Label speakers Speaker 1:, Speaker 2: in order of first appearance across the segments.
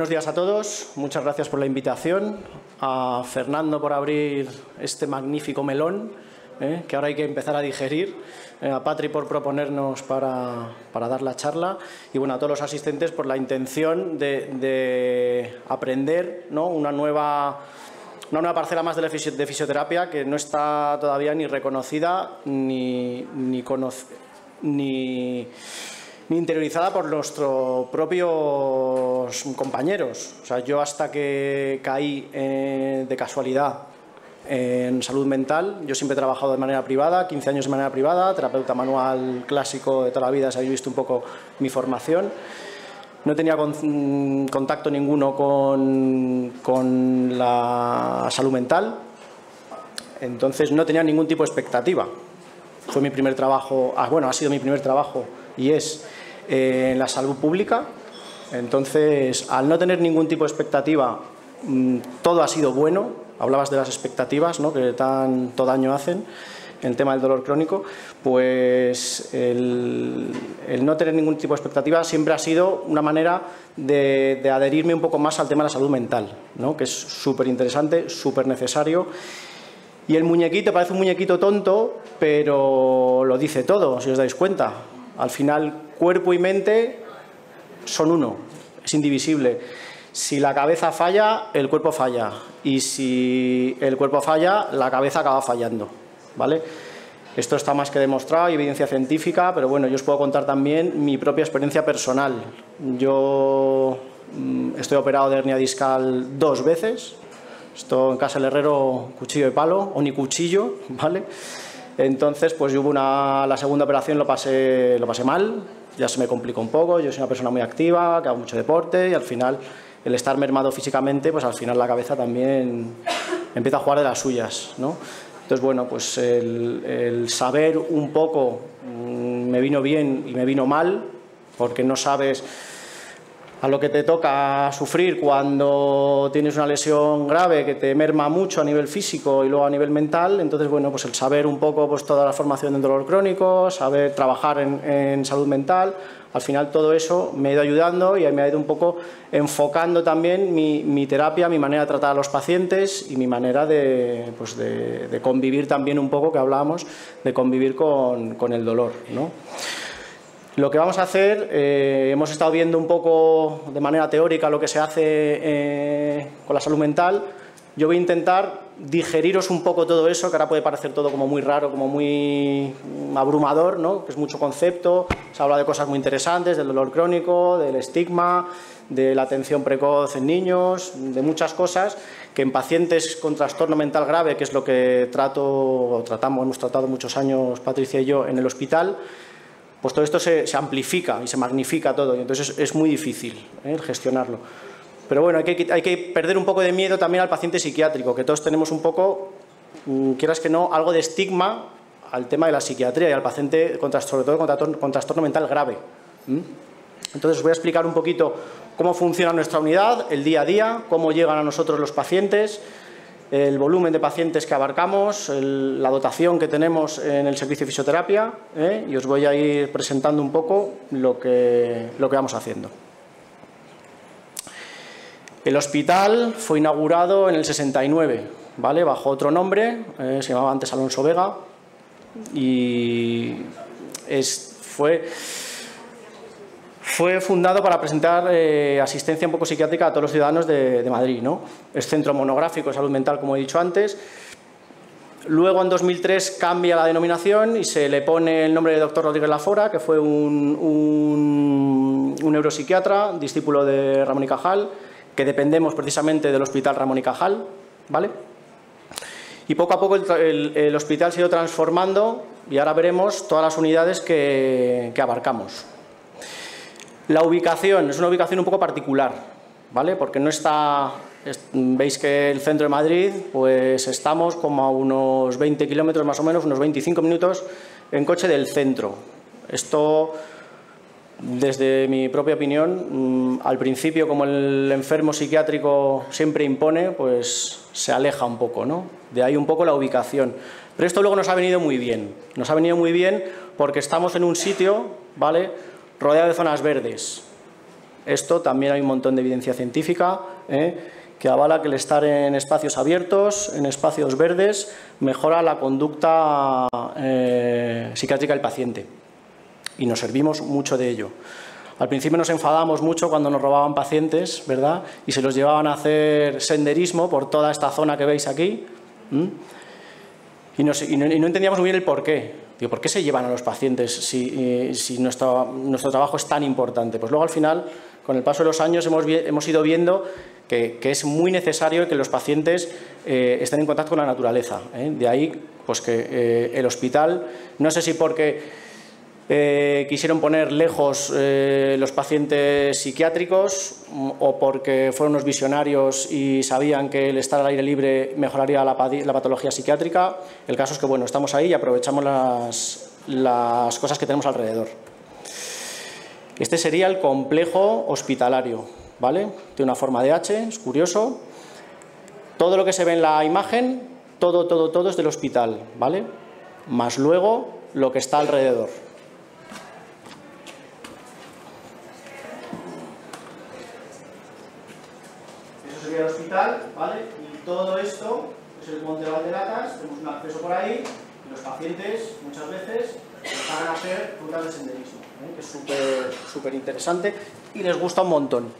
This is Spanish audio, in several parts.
Speaker 1: Buenos días a todos, muchas gracias por la invitación, a Fernando por abrir este magnífico melón, que ahora hay que empezar a digerir, a Patri por proponernos para dar la charla y bueno, a todos los asistentes por la intención de aprender, ¿no? una nueva parcela más de fisioterapia que no está todavía ni reconocida ni interiorizada por nuestros propios compañeros. O sea, yo hasta que caí de casualidad en salud mental, yo siempre he trabajado de manera privada, 15 años de manera privada, terapeuta manual clásico de toda la vida, si habéis visto un poco mi formación. No tenía contacto ninguno con la salud mental, entonces no tenía ningún tipo de expectativa. Fue mi primer trabajo, ha sido mi primer trabajo y es en la salud pública. Entonces, al no tener ningún tipo de expectativa, todo ha sido bueno. Hablabas de las expectativas, ¿no? Que tanto daño hacen en el tema del dolor crónico. Pues el no tener ningún tipo de expectativa siempre ha sido una manera de adherirme un poco más al tema de la salud mental, ¿no? Que es súper interesante, súper necesario. Y el muñequito parece un muñequito tonto, pero lo dice todo, si os dais cuenta. Al final, cuerpo y mente son uno, es indivisible. Si la cabeza falla, el cuerpo falla. Y si el cuerpo falla, la cabeza acaba fallando, ¿vale? Esto está más que demostrado, hay evidencia científica, pero bueno, yo os puedo contar también mi propia experiencia personal. Yo estoy operado de hernia discal 2 veces. Esto en casa del herrero, cuchillo de palo, o ni cuchillo, ¿vale? Entonces, pues yo la segunda operación lo pasé mal, ya se me complicó un poco. Yo soy una persona muy activa, que hago mucho deporte y al final, el estar mermado físicamente, pues al final la cabeza también empieza a jugar de las suyas, ¿no? Entonces, bueno, pues el saber un poco me vino bien y me vino mal, porque no sabes a lo que te toca sufrir cuando tienes una lesión grave que te merma mucho a nivel físico y luego a nivel mental. Entonces, bueno, pues el saber un poco pues toda la formación del dolor crónico, saber trabajar en salud mental, al final todo eso me ha ido ayudando y me ha ido un poco enfocando también mi terapia, mi manera de tratar a los pacientes y mi manera de convivir también un poco, que hablábamos, de convivir con el dolor, ¿no? Lo que vamos a hacer, hemos estado viendo un poco de manera teórica lo que se hace con la salud mental. Yo voy a intentar digeriros un poco todo eso, que ahora puede parecer todo como muy raro, como muy abrumador, ¿no? Que es mucho concepto, se habla de cosas muy interesantes, del dolor crónico, del estigma, de la atención precoz en niños, de muchas cosas que en pacientes con trastorno mental grave, que es lo que hemos tratado muchos años Patricia y yo en el hospital, pues todo esto se amplifica y se magnifica todo y entonces es muy difícil gestionarlo. Pero bueno, hay que perder un poco de miedo también al paciente psiquiátrico, que todos tenemos un poco, quieras que no, algo de estigma al tema de la psiquiatría y al paciente, sobre todo con trastorno mental grave. Entonces os voy a explicar un poquito cómo funciona nuestra unidad, el día a día, cómo llegan a nosotros los pacientes, el volumen de pacientes que abarcamos, la dotación que tenemos en el servicio de fisioterapia, y os voy a ir presentando un poco lo que vamos haciendo. El hospital fue inaugurado en el 69, ¿vale? Bajo otro nombre, se llamaba antes Alonso Vega, y fue fundado para presentar asistencia un poco psiquiátrica a todos los ciudadanos de Madrid, ¿no? Es centro monográfico de salud mental, como he dicho antes. Luego, en 2003, cambia la denominación y se le pone el nombre de doctor Rodríguez Lafora, que fue un neuropsiquiatra, discípulo de Ramón y Cajal, que dependemos precisamente del Hospital Ramón y Cajal, ¿vale? Y poco a poco el hospital se ha ido transformando y ahora veremos todas las unidades que abarcamos. La ubicación es una ubicación un poco particular, ¿vale? Porque no está, veis que el centro de Madrid, pues estamos como a unos 20 kilómetros más o menos, unos 25 minutos en coche del centro. Esto, desde mi propia opinión, al principio, como el enfermo psiquiátrico siempre impone, pues se aleja un poco, ¿no? De ahí un poco la ubicación. Pero esto luego nos ha venido muy bien. Nos ha venido muy bien porque estamos en un sitio, ¿vale?, rodeado de zonas verdes. Esto también hay un montón de evidencia científica que avala que el estar en espacios abiertos, en espacios verdes, mejora la conducta psiquiátrica del paciente. Y nos servimos mucho de ello. Al principio nos enfadamos mucho cuando nos robaban pacientes, ¿verdad? Y se los llevaban a hacer senderismo por toda esta zona que veis aquí. Y no entendíamos muy bien el porqué. Digo, ¿por qué se llevan a los pacientes si nuestro trabajo es tan importante? Pues luego al final, con el paso de los años, hemos ido viendo que es muy necesario que los pacientes estén en contacto con la naturaleza. De ahí pues que el hospital, no sé si porque quisieron poner lejos los pacientes psiquiátricos o porque fueron unos visionarios y sabían que el estar al aire libre mejoraría la patología psiquiátrica. El caso es que bueno, estamos ahí y aprovechamos las cosas que tenemos alrededor. Este sería el complejo hospitalario, ¿vale? Tiene una forma de H, es curioso. Todo lo que se ve en la imagen, todo es del hospital, ¿vale? Más luego lo que está alrededor. El hospital, ¿vale? Y todo esto es el Monte Valdelatas, tenemos un acceso por ahí y los pacientes muchas veces van a hacer rutas de senderismo, que es súper interesante y les gusta un montón.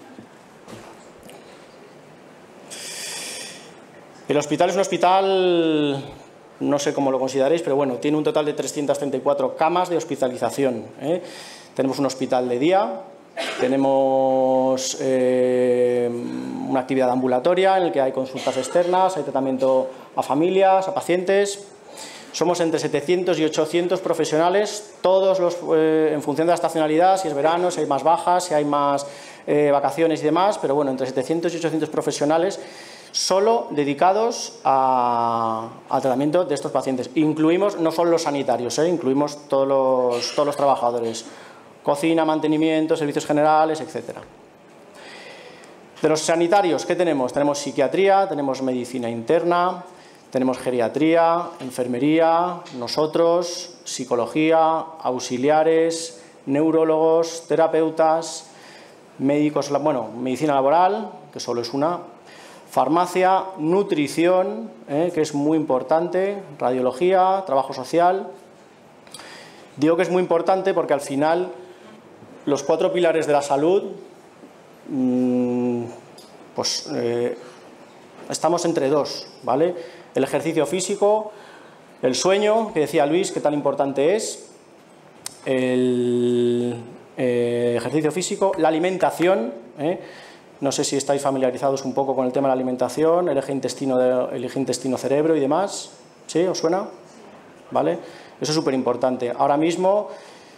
Speaker 1: El hospital es un hospital, no sé cómo lo consideráis, pero bueno, tiene un total de 334 camas de hospitalización. Tenemos un hospital de día. Tenemos una actividad ambulatoria en la que hay consultas externas, hay tratamiento a familias, a pacientes. Somos entre 700 y 800 profesionales, todos en función de la estacionalidad, si es verano, si hay más bajas, si hay más vacaciones y demás, pero bueno, entre 700 y 800 profesionales solo dedicados al tratamiento de estos pacientes. Incluimos, no solo los sanitarios, incluimos todos los trabajadores. Cocina, mantenimiento, servicios generales, etc. De los sanitarios, ¿qué tenemos? Tenemos psiquiatría, tenemos medicina interna, tenemos geriatría, enfermería, nosotros, psicología, auxiliares, neurólogos, terapeutas, médicos, bueno, medicina laboral, que solo es una, farmacia, nutrición, que es muy importante, radiología, trabajo social. Digo que es muy importante porque al final los 4 pilares de la salud, pues estamos entre dos, ¿vale? El ejercicio físico, el sueño, que decía Luis, que tan importante es, el ejercicio físico, la alimentación, no sé si estáis familiarizados un poco con el tema de la alimentación, el eje intestino-cerebro y demás, ¿sí? ¿Os suena? ¿Vale? Eso es súper importante. Ahora mismo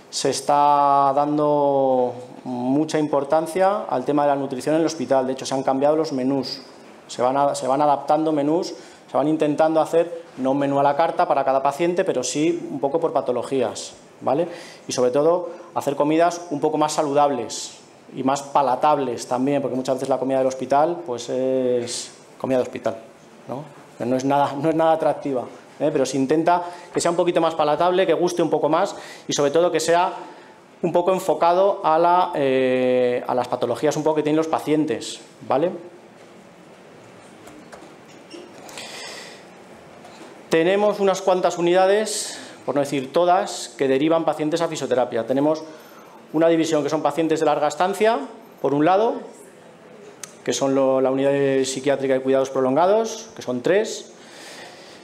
Speaker 1: se está dando mucha importancia al tema de la nutrición en el hospital. De hecho, se han cambiado los menús. Se van adaptando menús, se van intentando hacer, no un menú a la carta para cada paciente, pero sí un poco por patologías, ¿vale? Y sobre todo, hacer comidas un poco más saludables y más palatables también, porque muchas veces la comida del hospital pues es comida de hospital, ¿no? No es nada atractiva. Pero se intenta que sea un poquito más palatable, que guste un poco más y sobre todo que sea un poco enfocado a las patologías un poco que tienen los pacientes, ¿vale? Tenemos unas cuantas unidades, por no decir todas, que derivan pacientes a fisioterapia. Tenemos una división que son pacientes de larga estancia, por un lado, que son la unidad psiquiátrica de cuidados prolongados, que son 3.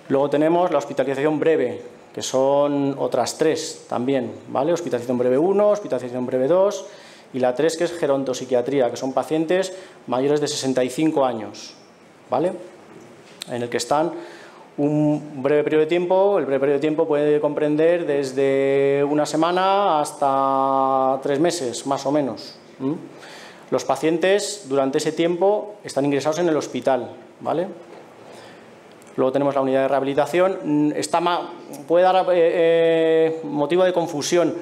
Speaker 1: Luego tenemos la hospitalización breve, que son otras 3 también, ¿vale? Hospitalización breve 1, hospitalización breve 2 y la 3 que es gerontopsiquiatría, que son pacientes mayores de 65 años, ¿vale? En el que están un breve periodo de tiempo. El breve periodo de tiempo puede comprender desde una semana hasta 3 meses, más o menos. Los pacientes durante ese tiempo están ingresados en el hospital, ¿vale? Luego tenemos la unidad de rehabilitación. Puede dar motivo de confusión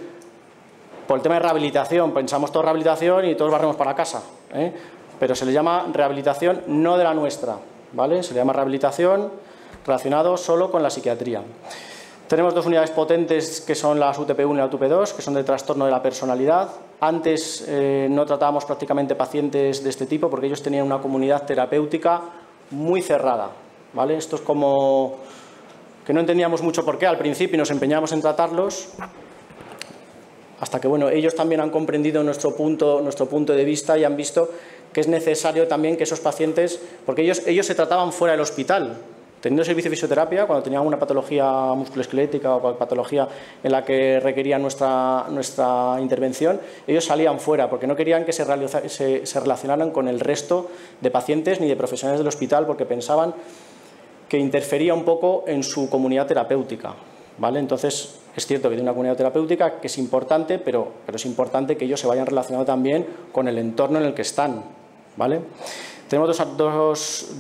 Speaker 1: por el tema de rehabilitación. Pensamos todo rehabilitación y todos barremos para casa, pero se le llama rehabilitación no de la nuestra, ¿vale? Se le llama rehabilitación relacionado solo con la psiquiatría. Tenemos dos unidades potentes que son las UTP1 y la UTP2, que son de trastorno de la personalidad. Antes no tratábamos prácticamente pacientes de este tipo porque ellos tenían una comunidad terapéutica muy cerrada, ¿vale? Esto es como que no entendíamos mucho por qué al principio y nos empeñábamos en tratarlos, hasta que bueno, ellos también han comprendido nuestro punto de vista y han visto que es necesario también que esos pacientes, porque ellos se trataban fuera del hospital, teniendo servicio de fisioterapia, cuando tenían una patología musculoesquelética o patología en la que requería nuestra intervención, ellos salían fuera porque no querían que se relacionaran con el resto de pacientes ni de profesionales del hospital porque pensaban que interfería un poco en su comunidad terapéutica, ¿vale? Entonces, es cierto que tiene una comunidad terapéutica que es importante, pero es importante que ellos se vayan relacionando también con el entorno en el que están, ¿vale? Tenemos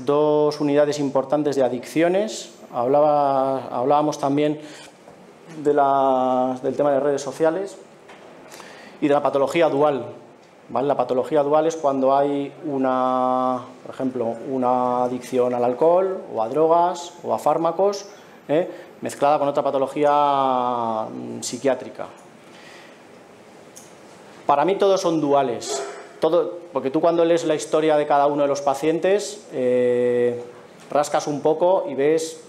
Speaker 1: dos unidades importantes de adicciones. Hablábamos también del tema de redes sociales y de la patología dual, ¿vale? La patología dual es cuando hay por ejemplo, una adicción al alcohol o a drogas o a fármacos, mezclada con otra patología psiquiátrica. Para mí todos son duales. Porque tú cuando lees la historia de cada uno de los pacientes, rascas un poco y ves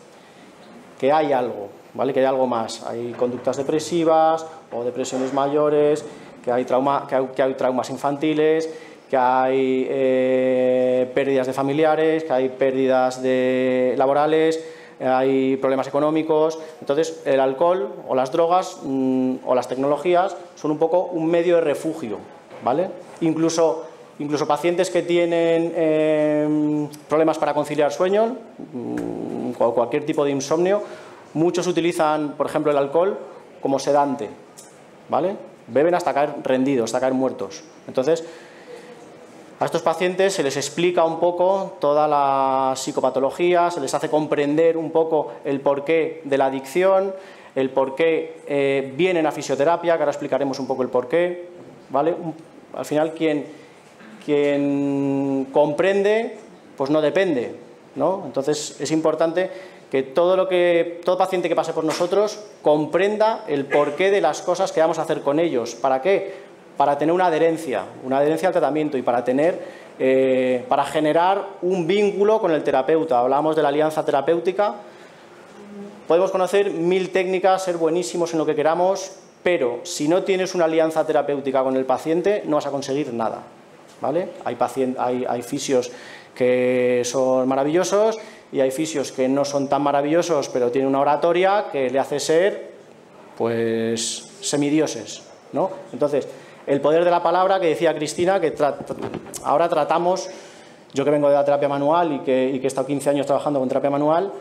Speaker 1: que hay algo, ¿vale? Que hay algo más. Hay conductas depresivas o depresiones mayores, que hay traumas infantiles, que hay pérdidas de familiares, que hay pérdidas laborales, hay problemas económicos. Entonces, el alcohol o las drogas o las tecnologías son un poco un medio de refugio, ¿vale? Incluso pacientes que tienen problemas para conciliar sueño, cualquier tipo de insomnio, muchos utilizan, por ejemplo, el alcohol como sedante, ¿vale? Beben hasta caer rendidos, hasta caer muertos. Entonces, a estos pacientes se les explica un poco toda la psicopatología, se les hace comprender un poco el porqué de la adicción, el porqué vienen a fisioterapia, que ahora explicaremos un poco el porqué, ¿vale? Al final, quien comprende, pues no depende, ¿no? Entonces, es importante que todo paciente que pase por nosotros comprenda el porqué de las cosas que vamos a hacer con ellos. ¿Para qué? Para tener una adherencia al tratamiento y para generar un vínculo con el terapeuta. Hablábamos de la alianza terapéutica. Podemos conocer 1000 técnicas, ser buenísimos en lo que queramos, pero si no tienes una alianza terapéutica con el paciente, no vas a conseguir nada, ¿vale? Hay fisios que son maravillosos y hay fisios que no son tan maravillosos, pero tienen una oratoria que le hace ser, pues, semidioses, ¿no? Entonces, el poder de la palabra que decía Cristina, que ahora tratamos, yo que vengo de la terapia manual y que he estado 15 años trabajando con terapia manual,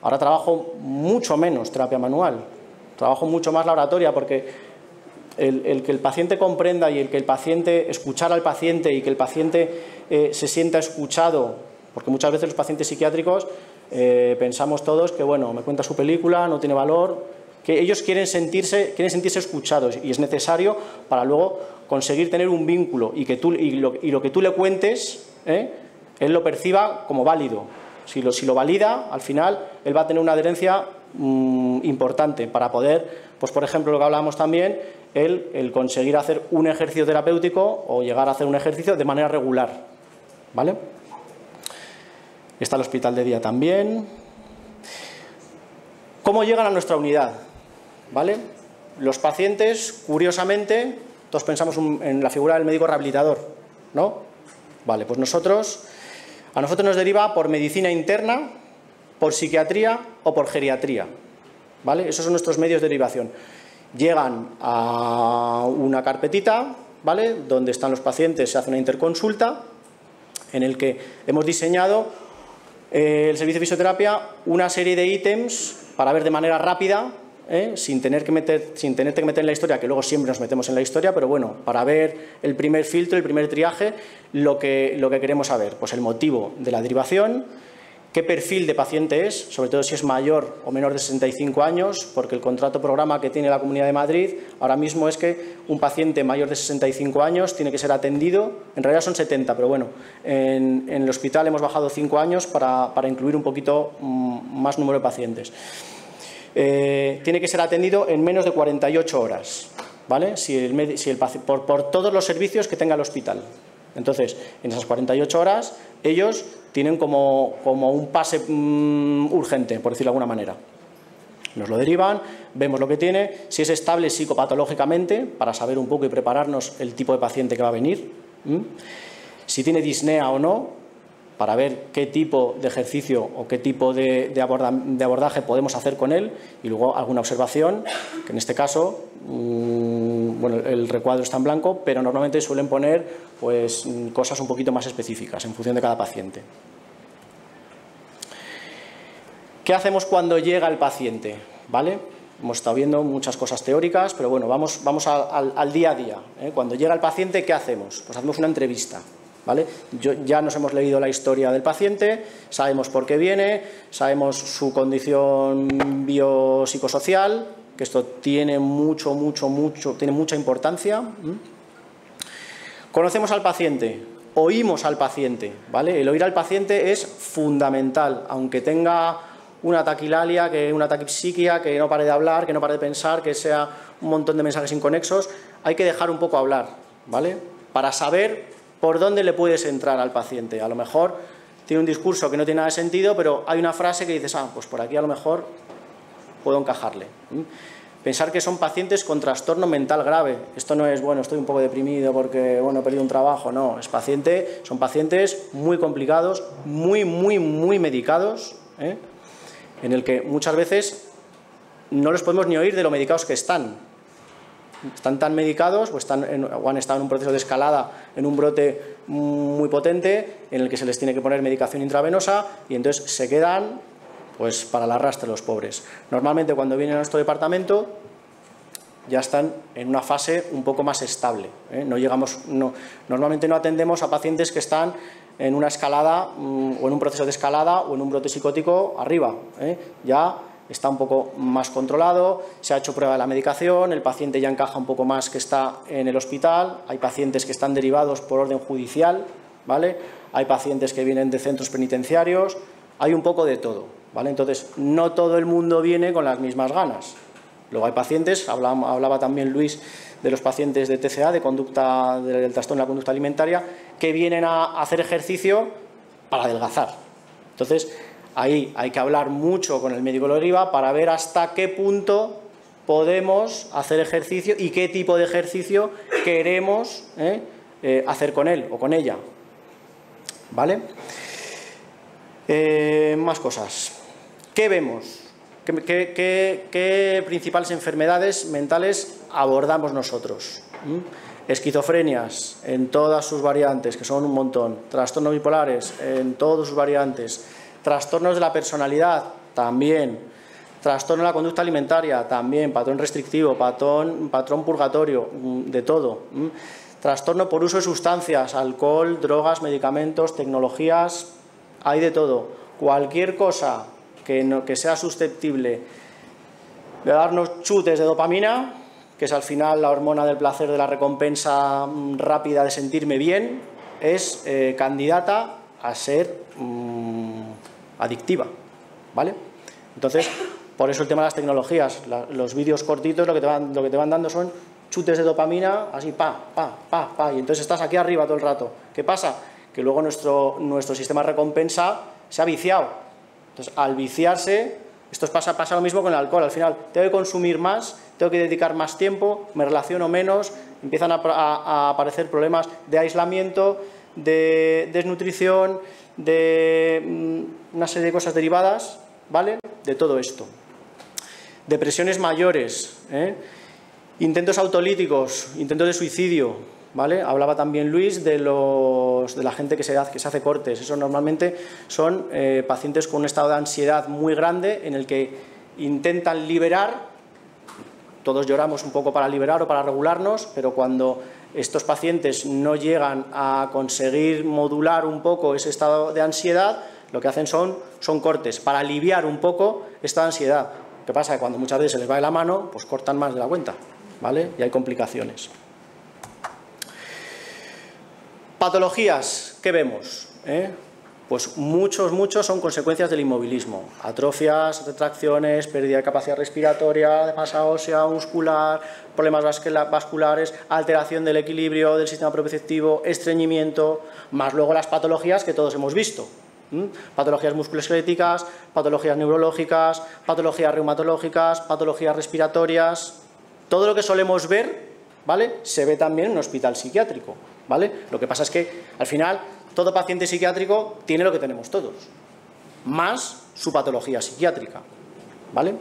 Speaker 1: ahora trabajo mucho menos terapia manual. Trabajo mucho más la oratoria porque el que el paciente comprenda y el que el paciente, escuchar al paciente y que el paciente se sienta escuchado, porque muchas veces los pacientes psiquiátricos pensamos todos que, bueno, me cuenta su película, no tiene valor, que ellos quieren sentirse escuchados y es necesario para luego conseguir tener un vínculo y lo que tú le cuentes, él lo perciba como válido. Si lo valida, al final él va a tener una adherencia importante para poder, pues por ejemplo lo que hablábamos también, el conseguir hacer un ejercicio terapéutico o llegar a hacer un ejercicio de manera regular, ¿vale? Está el hospital de día también. ¿Cómo llegan a nuestra unidad? ¿Vale? Los pacientes, curiosamente, todos pensamos en la figura del médico rehabilitador, ¿no? Vale, pues a nosotros nos deriva por medicina interna, por psiquiatría o por geriatría, ¿vale? Esos son nuestros medios de derivación. Llegan a una carpetita, ¿vale? Donde están los pacientes, se hace una interconsulta en el que hemos diseñado el servicio de fisioterapia una serie de ítems para ver de manera rápida, sin tenerte que meter en la historia, que luego siempre nos metemos en la historia, pero bueno, para ver el primer filtro, el primer triaje, lo que queremos saber, pues el motivo de la derivación, qué perfil de paciente es, sobre todo si es mayor o menor de 65 años, porque el contrato programa que tiene la Comunidad de Madrid ahora mismo es que un paciente mayor de 65 años tiene que ser atendido, en realidad son 70, pero bueno, en el hospital hemos bajado 5 años para incluir un poquito más número de pacientes. tiene que ser atendido en menos de 48 horas, ¿vale? Por todos los servicios que tenga el hospital. Entonces, en esas 48 horas, ellos tienen como un pase urgente, por decirlo de alguna manera. Nos lo derivan, vemos lo que tiene, si es estable psicopatológicamente, para saber un poco y prepararnos el tipo de paciente que va a venir, si tiene disnea o no, para ver qué tipo de ejercicio o qué tipo de abordaje podemos hacer con él, y luego alguna observación, que en este caso, bueno, el recuadro está en blanco, pero normalmente suelen poner pues, cosas un poquito más específicas en función de cada paciente. ¿Qué hacemos cuando llega el paciente? ¿Vale? Hemos estado viendo muchas cosas teóricas, pero bueno, vamos al día a día. Cuando llega el paciente, ¿qué hacemos? Pues hacemos una entrevista. ¿Vale? Ya nos hemos leído la historia del paciente, sabemos por qué viene, sabemos su condición biopsicosocial, que esto tiene tiene mucha importancia. Conocemos al paciente, oímos al paciente, ¿vale? El oír al paciente es fundamental, aunque tenga una taquilalia, una taquipsiquia, que no pare de hablar, que no pare de pensar, que sea un montón de mensajes inconexos, hay que dejar un poco hablar, ¿vale? Para saber por dónde le puedes entrar al paciente. A lo mejor tiene un discurso que no tiene nada de sentido, pero hay una frase que dices, pues por aquí a lo mejor puedo encajarle. Pensar que son pacientes con trastorno mental grave. Esto no es, bueno, estoy un poco deprimido porque, bueno, he perdido un trabajo. No, son pacientes muy complicados, muy medicados, en el que muchas veces no los podemos ni oír de lo medicados que están. Están tan medicados o han estado en un proceso de escalada, en un brote muy potente, en el que se les tiene que poner medicación intravenosa y entonces se quedan pues para el arrastre los pobres. Normalmente cuando vienen a nuestro departamento ya están en una fase un poco más estable. Normalmente no atendemos a pacientes que están en una escalada o en un proceso de escalada o en un brote psicótico arriba. Ya está un poco más controlado, se ha hecho prueba de la medicación, el paciente ya encaja un poco más que está en el hospital, hay pacientes que están derivados por orden judicial, ¿vale? Hay pacientes que vienen de centros penitenciarios, hay un poco de todo, ¿vale? Entonces, no todo el mundo viene con las mismas ganas. Luego hay pacientes, hablaba también Luis de los pacientes de TCA, del trastorno de la conducta alimentaria, que vienen a hacer ejercicio para adelgazar. Entonces, ahí hay que hablar mucho con el médico de deriva para ver hasta qué punto podemos hacer ejercicio y qué tipo de ejercicio queremos hacer con él o con ella. ¿Vale? Más cosas. ¿Qué vemos? ¿Qué principales enfermedades mentales abordamos nosotros? Esquizofrenias en todas sus variantes, que son un montón. Trastornos bipolares en todas sus variantes. Trastornos de la personalidad, también. Trastorno de la conducta alimentaria, también. Patrón restrictivo, patrón purgatorio, de todo. Trastorno por uso de sustancias, alcohol, drogas, medicamentos, tecnologías, hay de todo. Cualquier cosa que sea susceptible de darnos chutes de dopamina, que es al final la hormona del placer, de la recompensa rápida de sentirme bien, es candidata a ser adictiva, ¿vale? Entonces, por eso el tema de las tecnologías, los vídeos cortitos lo que te van dando son chutes de dopamina, así pa, y entonces estás aquí arriba todo el rato. ¿Qué pasa? Que luego nuestro sistema de recompensa se ha viciado. Entonces, al viciarse, pasa lo mismo con el alcohol. Al final, tengo que consumir más, tengo que dedicar más tiempo, me relaciono menos, empiezan a aparecer problemas de aislamiento, de desnutrición, de una serie de cosas derivadas, ¿vale?, de todo esto. Depresiones mayores, intentos autolíticos, intentos de suicidio, ¿vale? Hablaba también Luis de la gente que se hace cortes. Eso normalmente son pacientes con un estado de ansiedad muy grande en el que intentan liberar. Todos lloramos un poco para liberar o para regularnos, pero cuando estos pacientes no llegan a conseguir modular un poco ese estado de ansiedad, lo que hacen son cortes para aliviar un poco esta ansiedad. ¿Qué pasa? Que cuando muchas veces se les va de la mano, pues cortan más de la cuenta, ¿vale? Y hay complicaciones. Patologías, ¿qué vemos? pues muchos son consecuencias del inmovilismo. Atrofias, retracciones, pérdida de capacidad respiratoria, de masa ósea, muscular, problemas vasculares, alteración del equilibrio del sistema propioceptivo, estreñimiento, más luego las patologías que todos hemos visto. Patologías musculoesqueléticas, patologías neurológicas, patologías reumatológicas, patologías respiratorias. Todo lo que solemos ver, ¿vale?, se ve también en un hospital psiquiátrico, ¿vale? Lo que pasa es que, al final, todo paciente psiquiátrico tiene lo que tenemos todos, más su patología psiquiátrica, ¿vale?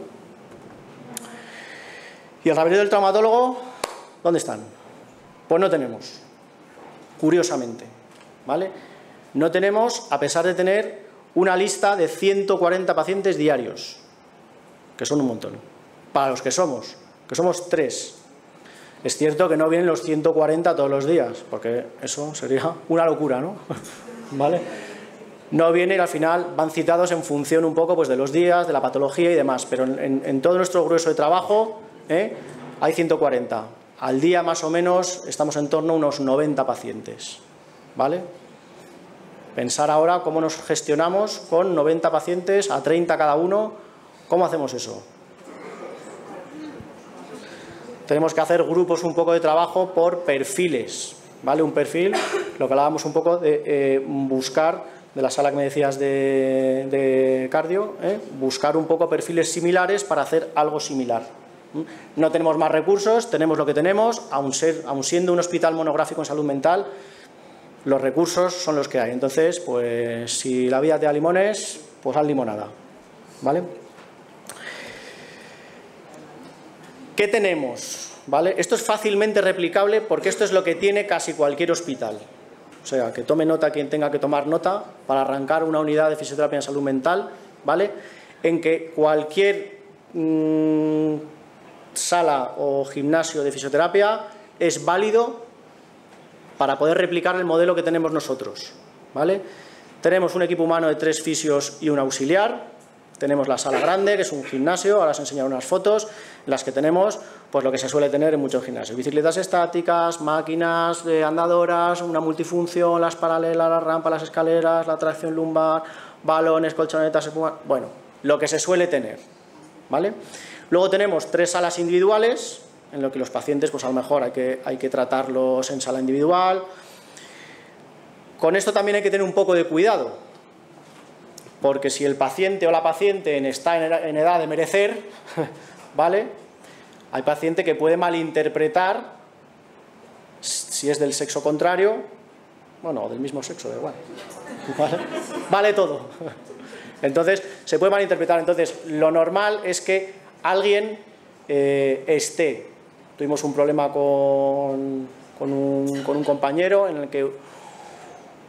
Speaker 1: ¿Y el rabiorio del traumatólogo? ¿Dónde están? Pues no tenemos, curiosamente, ¿vale? No tenemos, a pesar de tener una lista de 140 pacientes diarios, que son un montón, para los que somos 3. Es cierto que no vienen los 140 todos los días, porque eso sería una locura, ¿no? ¿Vale? No vienen, al final van citados en función un poco, pues, de los días, de la patología y demás, pero en todo nuestro grueso de trabajo hay 140. Al día, más o menos, estamos en torno a unos 90 pacientes, ¿vale? Pensar ahora cómo nos gestionamos con 90 pacientes, a 30 cada uno. ¿Cómo hacemos eso? Tenemos que hacer grupos un poco de trabajo por perfiles, ¿vale? Un perfil, lo que hablábamos un poco de buscar, de la sala que me decías de cardio, buscar un poco perfiles similares para hacer algo similar. No tenemos más recursos, tenemos lo que tenemos, aun siendo un hospital monográfico en salud mental, los recursos son los que hay. Entonces, pues si la vida te da limones, pues haz limonada, ¿vale? ¿Qué tenemos? ¿Vale? Esto es fácilmente replicable porque esto es lo que tiene casi cualquier hospital. O sea, que tome nota quien tenga que tomar nota para arrancar una unidad de fisioterapia en salud mental, ¿vale? En que cualquier sala o gimnasio de fisioterapia es válido para poder replicar el modelo que tenemos nosotros, ¿vale? Tenemos un equipo humano de 3 fisios y un auxiliar. Tenemos la sala grande, que es un gimnasio, ahora os enseñaré unas fotos, en las que tenemos, pues, lo que se suele tener en muchos gimnasios: bicicletas estáticas, máquinas andadoras, una multifunción, las paralelas, las rampas, las escaleras, la tracción lumbar, balones, colchonetas, bueno, lo que se suele tener, ¿vale? Luego tenemos 3 salas individuales, en lo que los pacientes, pues a lo mejor hay que tratarlos en sala individual. Con esto también hay que tener un poco de cuidado, porque si el paciente o la paciente está en edad de merecer, ¿vale?, hay paciente que puede malinterpretar, si es del sexo contrario, bueno, o del mismo sexo, da igual, ¿vale? Vale todo. Entonces, se puede malinterpretar. Entonces, lo normal es que alguien esté. Tuvimos un problema con un compañero en el que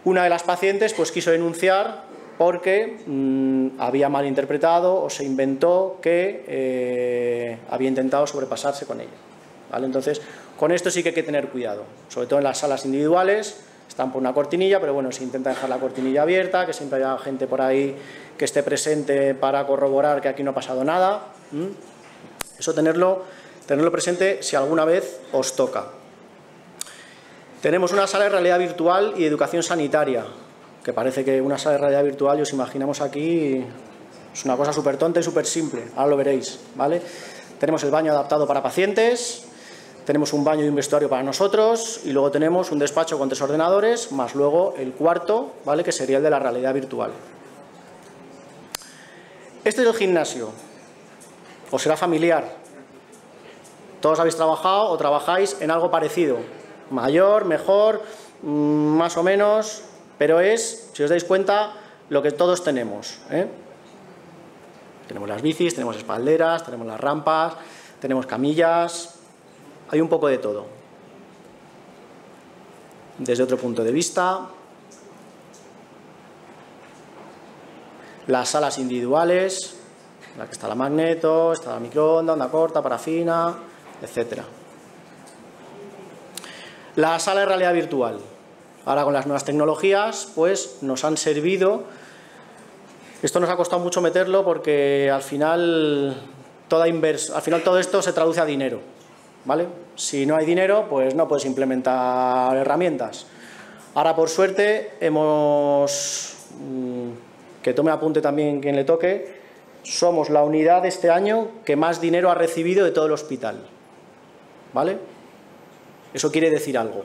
Speaker 1: una de las pacientes, pues, quiso denunciar porque había malinterpretado o se inventó que había intentado sobrepasarse con ella, ¿vale? Entonces, con esto sí que hay que tener cuidado, sobre todo en las salas individuales. Están por una cortinilla, pero bueno, se intenta dejar la cortinilla abierta, que siempre haya gente por ahí que esté presente para corroborar que aquí no ha pasado nada. Eso tenerlo presente si alguna vez os toca. Tenemos una sala de realidad virtual y educación sanitaria, que parece que una sala de realidad virtual, y os imaginamos aquí, es una cosa súper tonta y súper simple, ahora lo veréis, ¿vale? Tenemos el baño adaptado para pacientes, tenemos un baño y un vestuario para nosotros, y luego tenemos un despacho con 3 ordenadores, más luego el cuarto, ¿vale?, que sería el de la realidad virtual. Este es el gimnasio, os será familiar. Todos habéis trabajado o trabajáis en algo parecido, mayor, mejor, más o menos, pero es, si os dais cuenta, lo que todos tenemos, ¿eh? Tenemos las bicis, tenemos espalderas, tenemos las rampas, tenemos camillas, hay un poco de todo. Desde otro punto de vista, las salas individuales, en la que está la magneto, está la microonda, onda corta, parafina, etc. La sala de realidad virtual. Ahora con las nuevas tecnologías, pues nos han servido. Esto nos ha costado mucho meterlo porque al final todo esto se traduce a dinero, ¿vale? Si no hay dinero, pues no puedes implementar herramientas. Ahora, por suerte, hemos que tome apunte también quien le toque, somos la unidad este año que más dinero ha recibido de todo el hospital. ¿Vale? Eso quiere decir algo.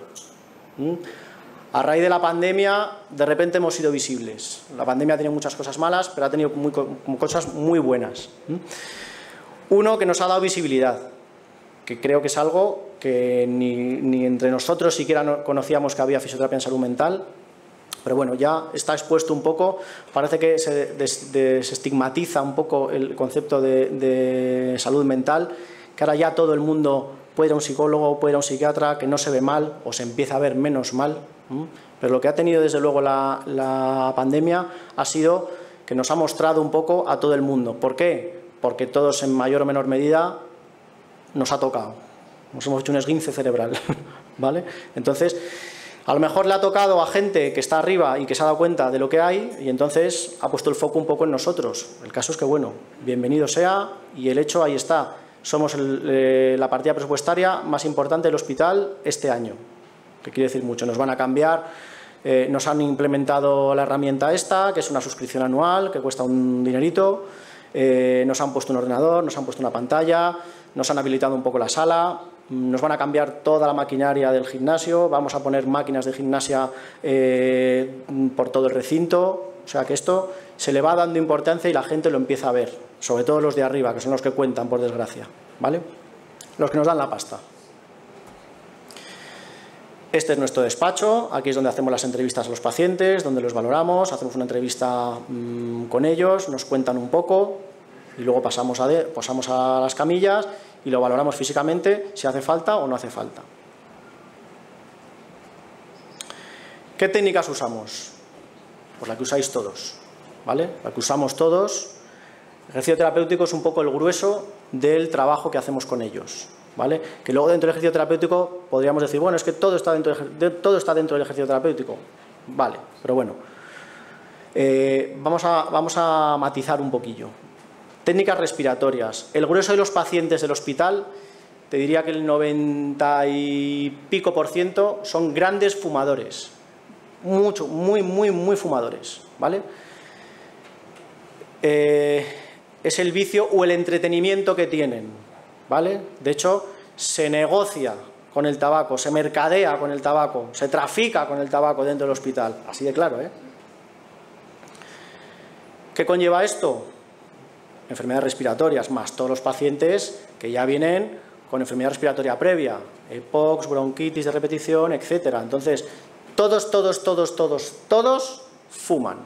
Speaker 1: A raíz de la pandemia, de repente hemos sido visibles. La pandemia ha tenido muchas cosas malas, pero ha tenido cosas muy buenas. Uno, que nos ha dado visibilidad, que creo que es algo que ni entre nosotros siquiera conocíamos que había fisioterapia en salud mental, pero bueno, ya está expuesto un poco, parece que se desestigmatiza un poco el concepto de salud mental, que ahora ya todo el mundo puede ir a un psicólogo, puede ir a un psiquiatra, que no se ve mal o se empieza a ver menos mal, pero lo que ha tenido desde luego la pandemia ha sido que nos ha mostrado un poco a todo el mundo. ¿Por qué? Porque todos en mayor o menor medida nos ha tocado, nos hemos hecho un esguince cerebral, ¿vale? Entonces, a lo mejor le ha tocado a gente que está arriba y que se ha dado cuenta de lo que hay y entonces ha puesto el foco un poco en nosotros. El caso es que, bueno, bienvenido sea y el hecho ahí está. Somos la partida presupuestaria más importante del hospital este año, que quiere decir mucho. Nos van a cambiar, nos han implementado la herramienta esta, que es una suscripción anual, que cuesta un dinerito, nos han puesto un ordenador, nos han puesto una pantalla, nos han habilitado un poco la sala, nos van a cambiar toda la maquinaria del gimnasio, vamos a poner máquinas de gimnasia por todo el recinto, o sea que esto se le va dando importancia y la gente lo empieza a ver, sobre todo los de arriba, que son los que cuentan, por desgracia, ¿vale? Los que nos dan la pasta. Este es nuestro despacho, aquí es donde hacemos las entrevistas a los pacientes, donde los valoramos, hacemos una entrevista con ellos, nos cuentan un poco y luego pasamos a las camillas y lo valoramos físicamente si hace falta o no hace falta. ¿Qué técnicas usamos? Pues la que usáis todos, ¿vale? La que usamos todos. El ejercicio terapéutico es un poco el grueso del trabajo que hacemos con ellos, ¿vale? Que luego dentro del ejercicio terapéutico podríamos decir, bueno, es que todo está dentro del ejercicio terapéutico, vale, pero bueno, vamos a matizar un poquillo. Técnicas respiratorias. El grueso de los pacientes del hospital, te diría que el 90 y pico % son grandes fumadores, muy fumadores, ¿vale? Es el vicio o el entretenimiento que tienen, ¿vale? De hecho, se negocia con el tabaco, se mercadea con el tabaco, se trafica con el tabaco dentro del hospital, así de claro, ¿eh? ¿Qué conlleva esto? Enfermedades respiratorias, más todos los pacientes que ya vienen con enfermedad respiratoria previa, EPOX, bronquitis de repetición, etcétera. Entonces, todos fuman.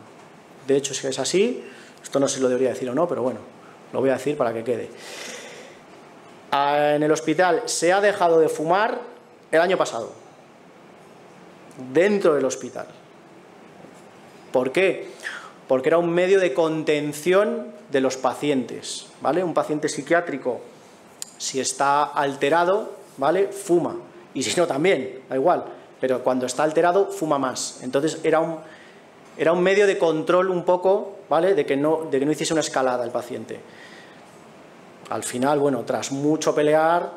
Speaker 1: De hecho, si es así, esto no sé si lo debería decir o no, pero bueno, lo voy a decir para que quede. En el hospital se ha dejado de fumar el año pasado, dentro del hospital. ¿Por qué? Porque era un medio de contención de los pacientes, ¿vale? Un paciente psiquiátrico, si está alterado, ¿vale?, fuma, y si no también, da igual, pero cuando está alterado fuma más. Entonces era un medio de control un poco, ¿vale?, de que no hiciese una escalada el paciente. Al final, bueno, tras mucho pelear,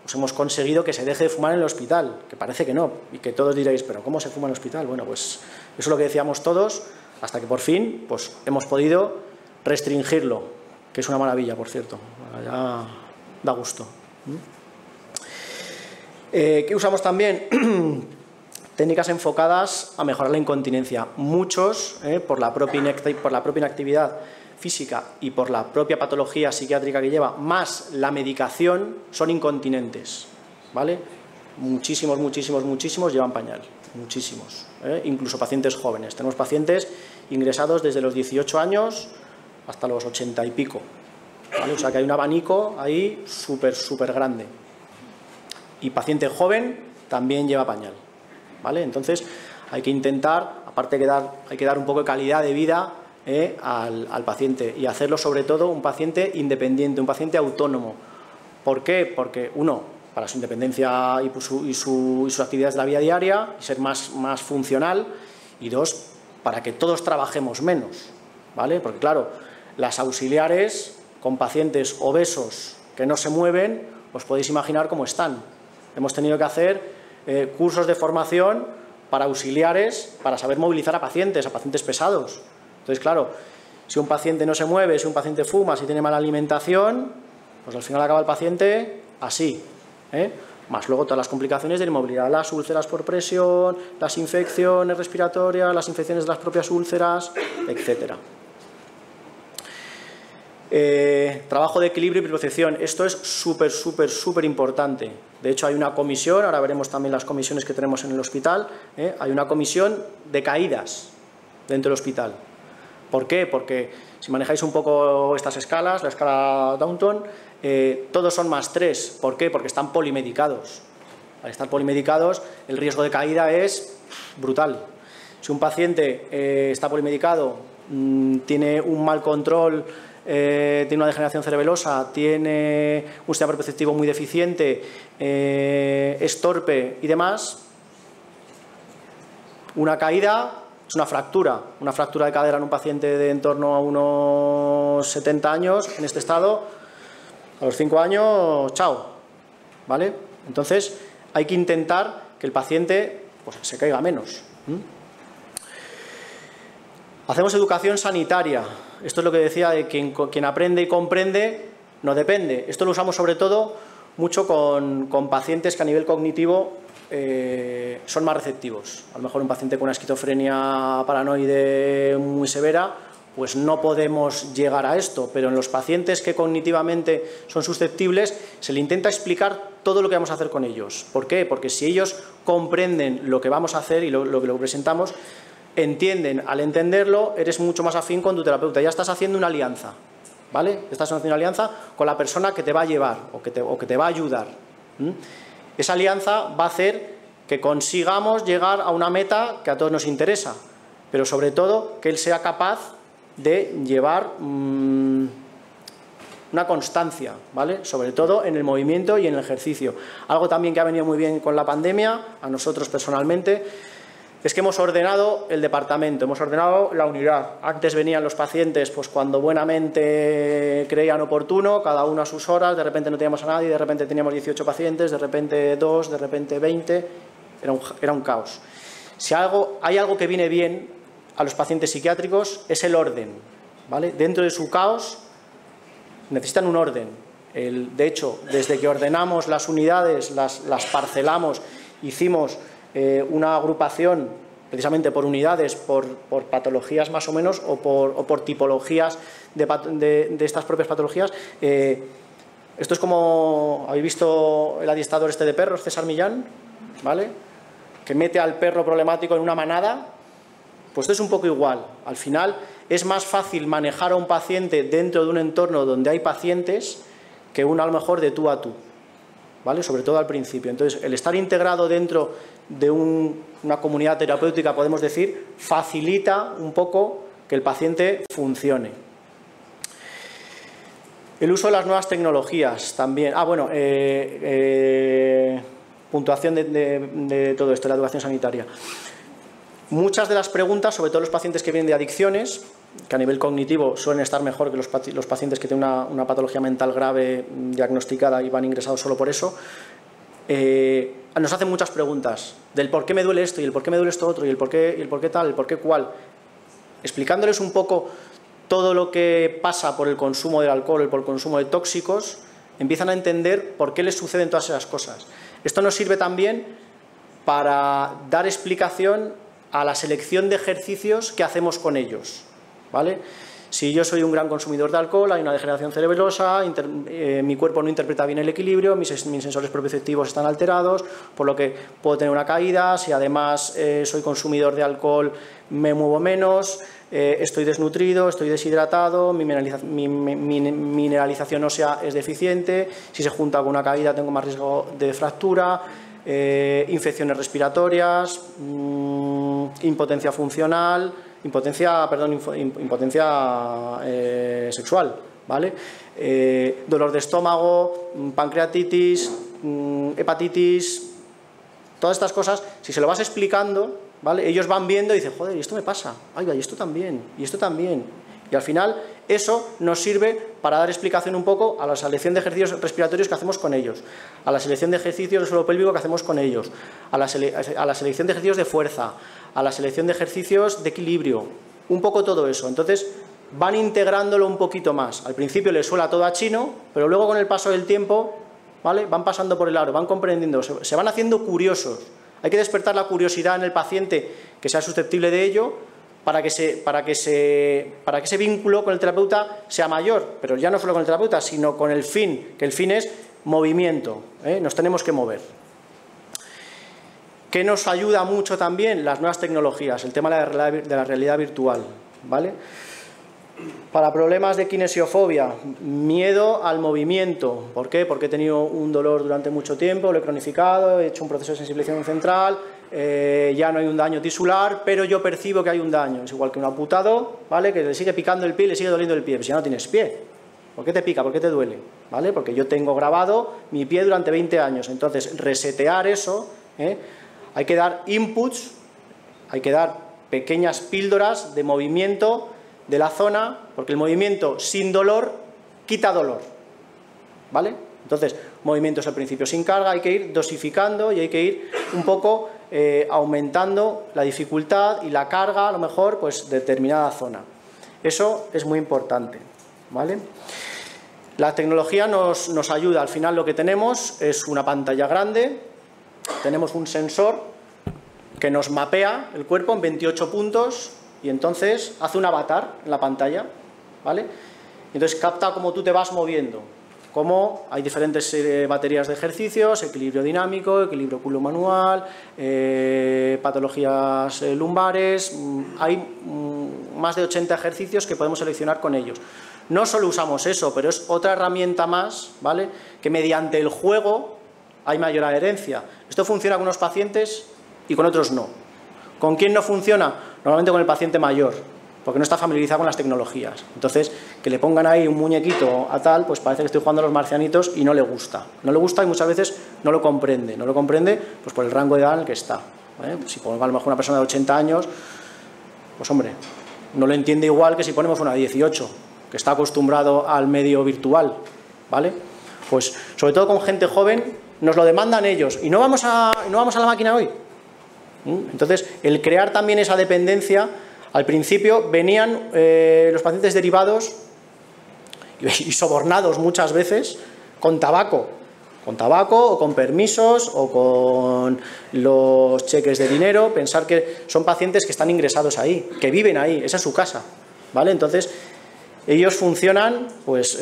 Speaker 1: pues hemos conseguido que se deje de fumar en el hospital, que parece que no, y que todos diréis, ¿pero cómo se fuma en el hospital? Bueno, pues eso es lo que decíamos todos, hasta que por fin pues hemos podido restringirlo, que es una maravilla, por cierto, ya da gusto. ¿Qué usamos también? Técnicas enfocadas a mejorar la incontinencia. Muchos, por la propia inactividad física y por la propia patología psiquiátrica que lleva, más la medicación, son incontinentes, ¿vale? Muchísimos llevan pañal, muchísimos, incluso pacientes jóvenes. Tenemos pacientes ingresados desde los 18 años hasta los 80 y pico, ¿vale? O sea que hay un abanico ahí súper grande. Y paciente joven también lleva pañal, ¿vale? Entonces hay que intentar, aparte hay que dar un poco de calidad de vida al paciente y hacerlo sobre todo un paciente independiente, un paciente autónomo. ¿Por qué? Porque uno, para su independencia y sus actividades de la vida diaria, y ser más funcional, y dos, para que todos trabajemos menos, ¿vale? Porque claro, las auxiliares con pacientes obesos que no se mueven, os podéis imaginar cómo están. Hemos tenido que hacer cursos de formación para auxiliares, para saber movilizar a pacientes pesados. Entonces, claro, si un paciente no se mueve, si un paciente fuma, si tiene mala alimentación, pues al final acaba el paciente así, más luego todas las complicaciones de la inmovilidad, las úlceras por presión, las infecciones respiratorias, las infecciones de las propias úlceras, etcétera. Trabajo de equilibrio y propiocepción. Esto es súper importante. De hecho, hay una comisión, ahora veremos también las comisiones que tenemos en el hospital, hay una comisión de caídas dentro del hospital. ¿Por qué? Porque si manejáis un poco estas escalas, la escala Downton, todos son +3. ¿Por qué? Porque están polimedicados. Al estar polimedicados, el riesgo de caída es brutal. Si un paciente está polimedicado, tiene un mal control, tiene una degeneración cerebelosa, tiene un sistema propioceptivo muy deficiente, es torpe y demás, una caída es una fractura de cadera en un paciente de en torno a unos 70 años, en este estado, a los 5 años, chao, ¿vale? Entonces hay que intentar que el paciente pues, se caiga menos. Hacemos educación sanitaria. Esto es lo que decía de quien aprende y comprende no depende. Esto lo usamos sobre todo mucho con pacientes que a nivel cognitivo son más receptivos. A lo mejor un paciente con una esquizofrenia paranoide muy severa, pues no podemos llegar a esto, pero en los pacientes que cognitivamente son susceptibles se le intenta explicar todo lo que vamos a hacer con ellos. ¿Por qué? Porque si ellos comprenden lo que vamos a hacer y lo que presentamos, entienden, al entenderlo, eres mucho más afín con tu terapeuta. Ya estás haciendo una alianza, ¿vale? Estás haciendo una alianza con la persona que te va a llevar o que te va a ayudar. Esa alianza va a hacer que consigamos llegar a una meta que a todos nos interesa, pero sobre todo que él sea capaz de llevar una constancia, ¿vale? Sobre todo en el movimiento y en el ejercicio. Algo también que ha venido muy bien con la pandemia, a nosotros personalmente, es que hemos ordenado el departamento, hemos ordenado la unidad. Antes venían los pacientes pues cuando buenamente creían oportuno, cada uno a sus horas, de repente no teníamos a nadie, de repente teníamos 18 pacientes, de repente 2, de repente 20, era un caos. Si hay algo que viene bien a los pacientes psiquiátricos es el orden, ¿vale? Dentro de su caos necesitan un orden. De hecho, desde que ordenamos las unidades, las parcelamos, hicimos una agrupación precisamente por unidades, por patologías más o menos o por tipologías de estas propias patologías. Esto es como, ¿habéis visto el adiestrador este de perros, César Millán? ¿Vale? Que mete al perro problemático en una manada. Pues esto es un poco igual. Al final es más fácil manejar a un paciente dentro de un entorno donde hay pacientes que uno a lo mejor de tú a tú, ¿vale? Sobre todo al principio. Entonces, el estar integrado dentro de una comunidad terapéutica, podemos decir, facilita un poco que el paciente funcione. El uso de las nuevas tecnologías también. Puntuación de todo esto, la educación sanitaria. Muchas de las preguntas, sobre todo los pacientes que vienen de adicciones, que a nivel cognitivo suelen estar mejor que los pacientes que tienen una patología mental grave diagnosticada y van ingresados solo por eso, nos hacen muchas preguntas del por qué me duele esto y el por qué me duele esto otro y el por qué tal, el por qué cual. Explicándoles un poco todo lo que pasa por el consumo del alcohol, por el consumo de tóxicos, empiezan a entender por qué les suceden todas esas cosas. Esto nos sirve también para dar explicación a la selección de ejercicios que hacemos con ellos, ¿vale? Si yo soy un gran consumidor de alcohol, hay una degeneración cerebelosa, mi cuerpo no interpreta bien el equilibrio, mis sensores propioceptivos están alterados, por lo que puedo tener una caída. Si además soy consumidor de alcohol, me muevo menos, estoy desnutrido, estoy deshidratado, mi mineralización ósea es deficiente, si se junta con una caída tengo más riesgo de fractura, infecciones respiratorias, impotencia funcional, impotencia sexual, ¿vale? Dolor de estómago, pancreatitis, hepatitis, todas estas cosas, si se lo vas explicando, ¿vale? Ellos van viendo y dicen, joder, y esto me pasa, ay, y esto también, y esto también. Y al final eso nos sirve para dar explicación un poco a la selección de ejercicios respiratorios que hacemos con ellos, a la selección de ejercicios de suelo pélvico que hacemos con ellos, a la selección de ejercicios de fuerza, a la selección de ejercicios de equilibrio, un poco todo eso. Entonces van integrándolo un poquito más. Al principio les suena todo a chino, pero luego con el paso del tiempo, ¿vale?, van pasando por el aro, van comprendiendo, se van haciendo curiosos. Hay que despertar la curiosidad en el paciente que sea susceptible de ello para que ese vínculo con el terapeuta sea mayor, pero ya no solo con el terapeuta, sino con el fin, que el fin es movimiento, nos tenemos que mover. ¿Qué nos ayuda mucho también? Las nuevas tecnologías, el tema de la realidad virtual, ¿vale? Para problemas de kinesiofobia, miedo al movimiento. ¿Por qué? Porque he tenido un dolor durante mucho tiempo, lo he cronificado, he hecho un proceso de sensibilización central, ya no hay un daño tisular, pero yo percibo que hay un daño. Es igual que un amputado, ¿vale?, que le sigue picando el pie, le sigue doliendo el pie, pues ya no tienes pie. ¿Por qué te pica? ¿Por qué te duele? ¿Vale? Porque yo tengo grabado mi pie durante 20 años. Entonces, resetear eso, hay que dar inputs, hay que dar pequeñas píldoras de movimiento de la zona, porque el movimiento sin dolor quita dolor, ¿vale? Entonces, movimientos al principio sin carga, hay que ir dosificando y hay que ir un poco aumentando la dificultad y la carga, a lo mejor, pues de determinada zona. Eso es muy importante, ¿vale? La tecnología nos ayuda. Al final lo que tenemos es una pantalla grande, tenemos un sensor que nos mapea el cuerpo en 28 puntos y entonces hace un avatar en la pantalla, ¿vale? Entonces capta cómo tú te vas moviendo, cómo hay diferentes baterías de ejercicios, equilibrio dinámico, equilibrio culo-manual, patologías lumbares, hay más de 80 ejercicios que podemos seleccionar con ellos. No solo usamos eso, pero es otra herramienta más, ¿vale?, que mediante el juego hay mayor adherencia. Esto funciona con unos pacientes y con otros no. ¿Con quién no funciona? Normalmente con el paciente mayor, porque no está familiarizado con las tecnologías. Entonces, que le pongan ahí un muñequito a tal, pues parece que estoy jugando a los marcianitos y no le gusta. No le gusta y muchas veces no lo comprende. No lo comprende pues por el rango de edad en el que está, ¿vale? Si ponemos a lo mejor una persona de 80 años, pues hombre, no lo entiende igual que si ponemos una de 18, que está acostumbrado al medio virtual, ¿vale? Pues sobre todo con gente joven nos lo demandan ellos y no vamos a la máquina hoy. Entonces, el crear también esa dependencia, al principio venían los pacientes derivados y sobornados muchas veces con tabaco o con permisos o con los cheques de dinero, pensar que son pacientes que están ingresados ahí, que viven ahí, esa es su casa, ¿vale? Entonces, ellos funcionan, pues,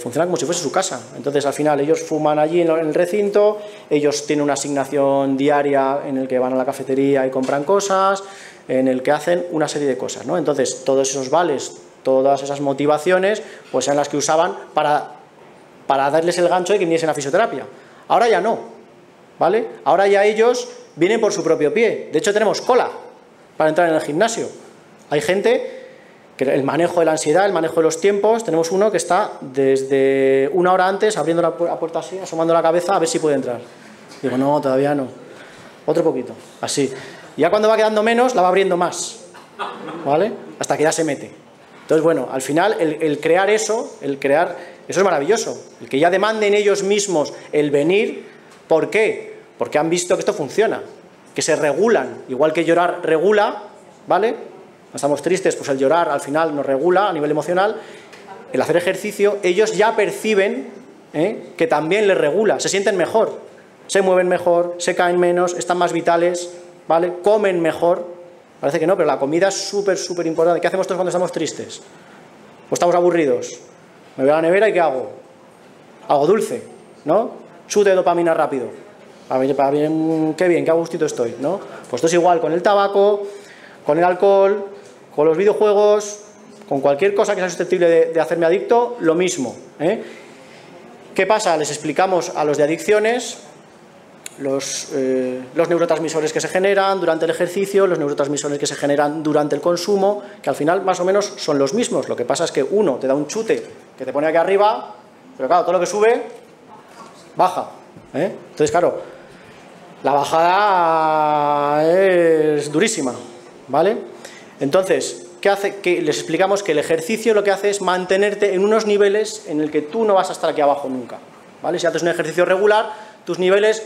Speaker 1: funcionan como si fuese su casa. Entonces, al final, ellos fuman allí en el recinto, ellos tienen una asignación diaria en el que van a la cafetería y compran cosas, en el que hacen una serie de cosas, ¿no? Entonces, todos esos vales, todas esas motivaciones, pues eran las que usaban para darles el gancho de que viniesen a fisioterapia. Ahora ya no, ¿vale? Ahora ya ellos vienen por su propio pie. De hecho, tenemos cola para entrar en el gimnasio. Hay gente que el manejo de la ansiedad, el manejo de los tiempos, tenemos uno que está desde una hora antes abriendo la puerta así, asomando la cabeza a ver si puede entrar. Digo, no, todavía no. Otro poquito, así. Y ya cuando va quedando menos, la va abriendo más, ¿vale? Hasta que ya se mete. Entonces, bueno, al final, el crear eso es maravilloso. El que ya demanden ellos mismos el venir. ¿Por qué? Porque han visto que esto funciona, que se regulan. Igual que llorar regula, ¿vale? Estamos tristes, pues el llorar al final nos regula a nivel emocional. El hacer ejercicio, ellos ya perciben que también les regula, se sienten mejor, se mueven mejor, se caen menos, están más vitales, ¿vale? Comen mejor. Parece que no, pero la comida es súper importante. ¿Qué hacemos todos cuando estamos tristes? ¿O estamos aburridos? Me voy a la nevera y ¿qué hago? Algo dulce, ¿no? Chute de dopamina rápido. Qué bien, qué a gustito estoy, ¿no? Pues esto es igual con el tabaco, con el alcohol, con los videojuegos, con cualquier cosa que sea susceptible de hacerme adicto, lo mismo, ¿Qué pasa? Les explicamos a los de adicciones los neurotransmisores que se generan durante el ejercicio, los neurotransmisores que se generan durante el consumo, que al final más o menos son los mismos. Lo que pasa es que uno te da un chute que te pone aquí arriba, pero claro, todo lo que sube, baja, Entonces, claro, la bajada es durísima, ¿vale? Entonces, ¿qué hace? Que les explicamos que el ejercicio lo que hace es mantenerte en unos niveles en el que tú no vas a estar aquí abajo nunca, ¿vale? Si haces un ejercicio regular, tus niveles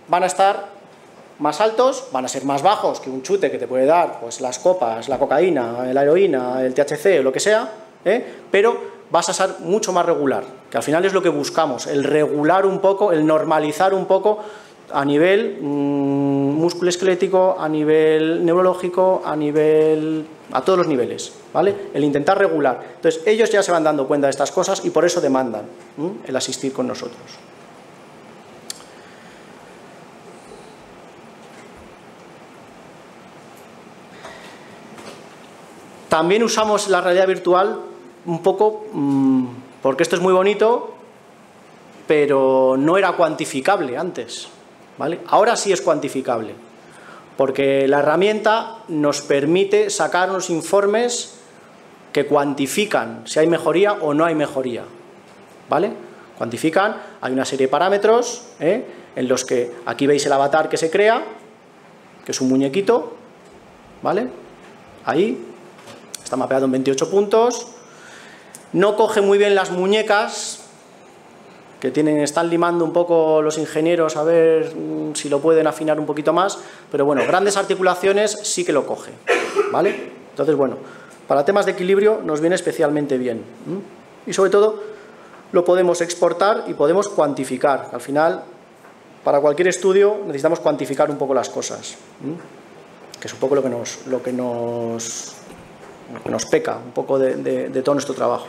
Speaker 1: van a estar más altos, van a ser más bajos que un chute que te puede dar pues las copas, la cocaína, la heroína, el THC o lo que sea, pero vas a ser mucho más regular, que al final es lo que buscamos, el regular un poco, el normalizar un poco a nivel musculoesquelético, a nivel neurológico, a todos los niveles, ¿vale? El intentar regular. Entonces, ellos ya se van dando cuenta de estas cosas y por eso demandan el asistir con nosotros. También usamos la realidad virtual un poco porque esto es muy bonito, pero no era cuantificable antes, ¿vale? Ahora sí es cuantificable, porque la herramienta nos permite sacar unos informes que cuantifican si hay mejoría o no hay mejoría, ¿vale? Cuantifican, hay una serie de parámetros en los que aquí veis el avatar que se crea, que es un muñequito, ¿vale? Ahí está mapeado en 28 puntos. No coge muy bien las muñecas, que están limando un poco los ingenieros a ver si lo pueden afinar un poquito más, pero bueno, grandes articulaciones sí que lo coge, ¿vale? Entonces, bueno, para temas de equilibrio nos viene especialmente bien. Y sobre todo, lo podemos exportar y podemos cuantificar. Al final, para cualquier estudio necesitamos cuantificar un poco las cosas, que es un poco lo que nos peca un poco de todo nuestro trabajo.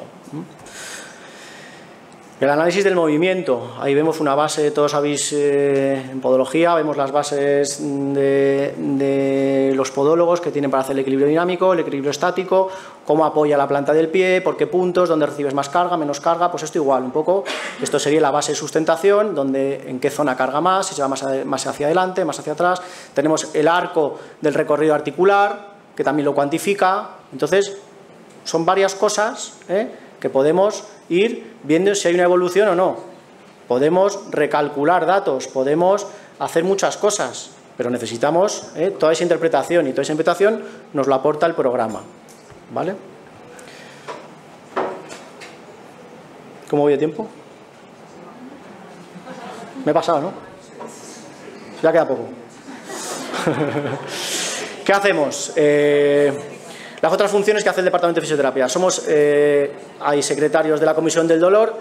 Speaker 1: El análisis del movimiento, ahí vemos una base, todos sabéis en podología, vemos las bases de los podólogos que tienen para hacer el equilibrio dinámico, el equilibrio estático, cómo apoya la planta del pie, por qué puntos, dónde recibes más carga, menos carga, pues esto igual, un poco, esto sería la base de sustentación, en qué zona carga más, si se va más hacia adelante, más hacia atrás. Tenemos el arco del recorrido articular, que también lo cuantifica. Entonces, son varias cosas que podemos ir viendo si hay una evolución o no. Podemos recalcular datos, podemos hacer muchas cosas, pero necesitamos toda esa interpretación, y toda esa interpretación nos la aporta el programa, ¿vale? ¿Cómo voy de tiempo? Me he pasado, ¿no? Ya queda poco. ¿Qué hacemos? Las otras funciones que hace el Departamento de Fisioterapia. Hay secretarios de la Comisión del Dolor,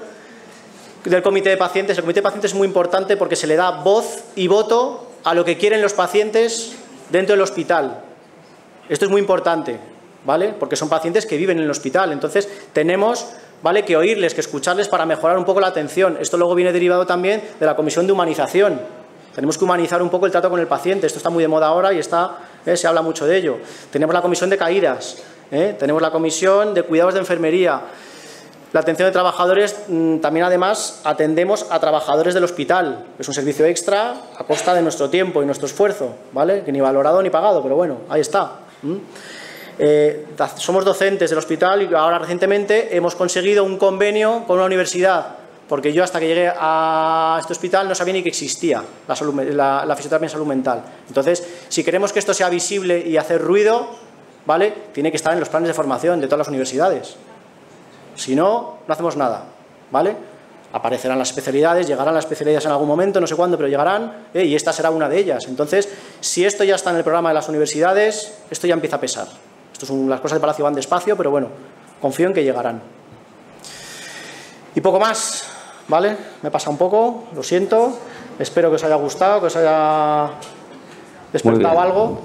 Speaker 1: del Comité de Pacientes. El Comité de Pacientes es muy importante porque se le da voz y voto a lo que quieren los pacientes dentro del hospital. Esto es muy importante, ¿vale? Porque son pacientes que viven en el hospital. Entonces, tenemos, ¿vale?, que oírles, que escucharles para mejorar un poco la atención. Esto luego viene derivado también de la Comisión de Humanización. Tenemos que humanizar un poco el trato con el paciente. Esto está muy de moda ahora y se habla mucho de ello. Tenemos la comisión de caídas, tenemos la comisión de cuidados de enfermería, la atención de trabajadores. También, además, atendemos a trabajadores del hospital. Es un servicio extra a costa de nuestro tiempo y nuestro esfuerzo, ¿vale? Que ni valorado ni pagado, pero bueno, ahí está. Somos docentes del hospital y ahora recientemente hemos conseguido un convenio con una universidad, porque yo hasta que llegué a este hospital no sabía ni que existía la fisioterapia en salud mental. Entonces, si queremos que esto sea visible y hacer ruido, ¿vale?, tiene que estar en los planes de formación de todas las universidades. Si no, no hacemos nada, ¿vale? Aparecerán las especialidades, llegarán las especialidades en algún momento, no sé cuándo, pero llegarán, y esta será una de ellas. Entonces, si esto ya está en el programa de las universidades, esto ya empieza a pesar. Las cosas de Palacio van despacio, pero bueno, confío en que llegarán. Y poco más, ¿vale? Me pasa un poco, lo siento. Espero que os haya gustado, que os haya despertado algo.